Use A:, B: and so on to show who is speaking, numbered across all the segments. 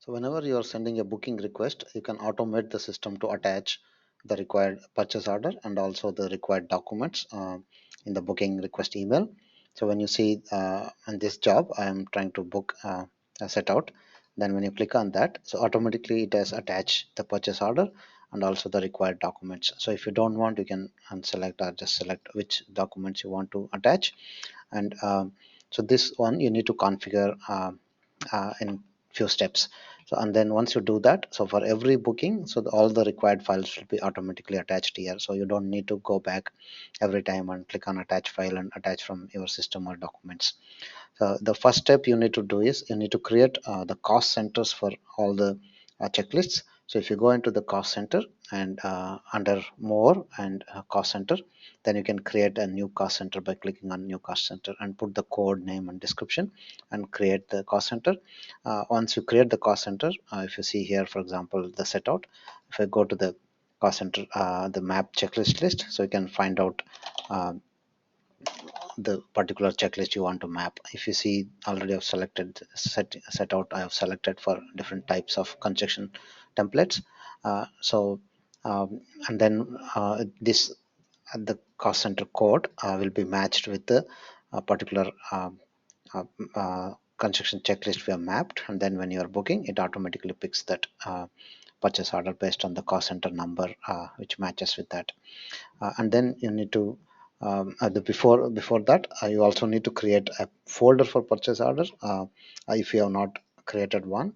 A: So whenever you are sending a booking request, you can automate the system to attach the required purchase order and also the required documents in the booking request email. So when you see in this job, I am trying to book a set out. Then when you click on that, so automatically it has attached the purchase order and also the required documents. So if you don't want, you can unselect or just select which documents you want to attach. And so this one you need to configure in few steps. So and then once you do that, so for every booking, so all the required files will be automatically attached here, so you don't need to go back every time and click on attach file and attach from your system or documents. So the first step you need to do is you need to create the cost centers for all the checklists. So if you go into the cost center and under more and cost center, then you can create a new cost center by clicking on new cost center and put the code name and description and create the cost center. Once you create the cost center, if you see here, for example, the set out, if I go to the cost center, the map checklist list, so you can find out uh, the particular checklist you want to map. If you see, already I've selected set out, I have selected for different types of construction templates. And then this the cost center code will be matched with the particular uh, construction checklist we have mapped, and then when you are booking, it automatically picks that purchase order based on the cost center number which matches with that. And then you need to before that, you also need to create a folder for purchase order if you have not created one,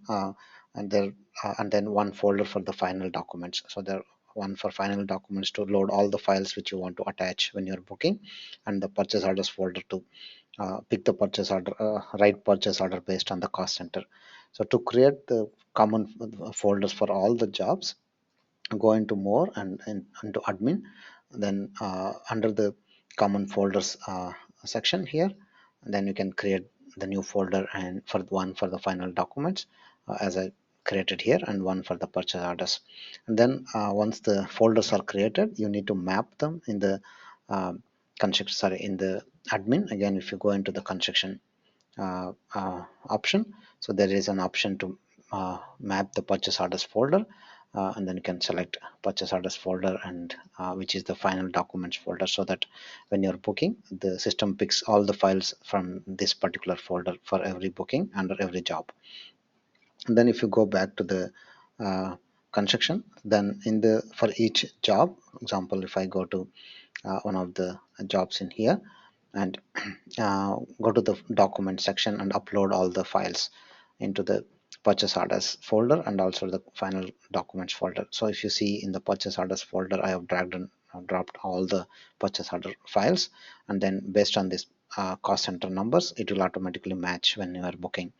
A: and there and then one folder for the final documents. So there one for final documents to load all the files which you want to attach when you're booking, and the purchase orders folder to pick the purchase order, right purchase order based on the cost center. So to create the common folders for all the jobs, go into more and into admin, then under the common folders section here, then you can create the new folder, and for one for the final documents as I created here, and one for the purchase orders. And then once the folders are created, you need to map them in the construction, sorry, in the admin. Again, if you go into the construction option, so there is an option to map the purchase orders folder, and then you can select purchase orders folder, and which is the final documents folder, so that when you're booking, the system picks all the files from this particular folder for every booking under every job. And then if you go back to the construction, then in the for each job, example, if I go to one of the jobs in here and go to the document section and upload all the files into the purchase orders folder and also the final documents folder. So if you see in the purchase orders folder, I have dragged and dropped all the purchase order files, and then based on this cost center numbers, it will automatically match when you are booking.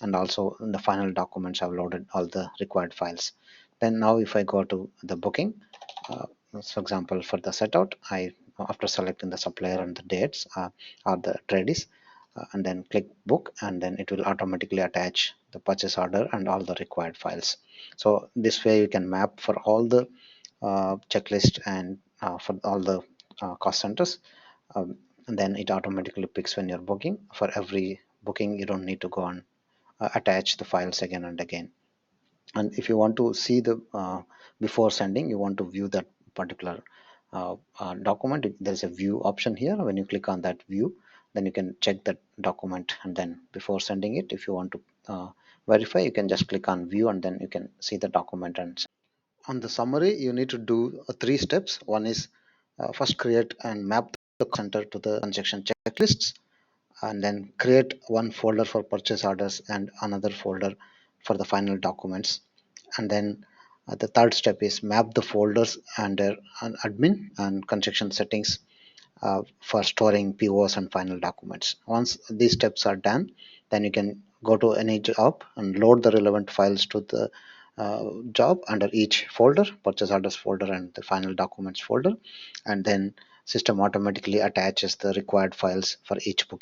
A: And also in the final documents, I've loaded all the required files. Then now if I go to the booking, uh, for example, for the set out, I after selecting the supplier and the dates or the tradies, and then click book, and then it will automatically attach the purchase order and all the required files. So this way you can map for all the checklist and for all the cost centers, and then it automatically picks when you're booking. For every booking, you don't need to go and attach the files again and again. And if you want to see the before sending, you want to view that particular document, there's a view option here. When you click on that view, then you can check that document, and then before sending it, if you want to verify, you can just click on view, and then you can see the document. And on the summary, you need to do three steps. One is first create and map the center to the transaction checklists, and then create one folder for purchase orders and another folder for the final documents. And then the third step is map the folders under an admin and construction settings for storing POs and final documents. Once these steps are done, then you can go to any job and load the relevant files to the job under each folder, purchase orders folder and the final documents folder, and then system automatically attaches the required files for each booking.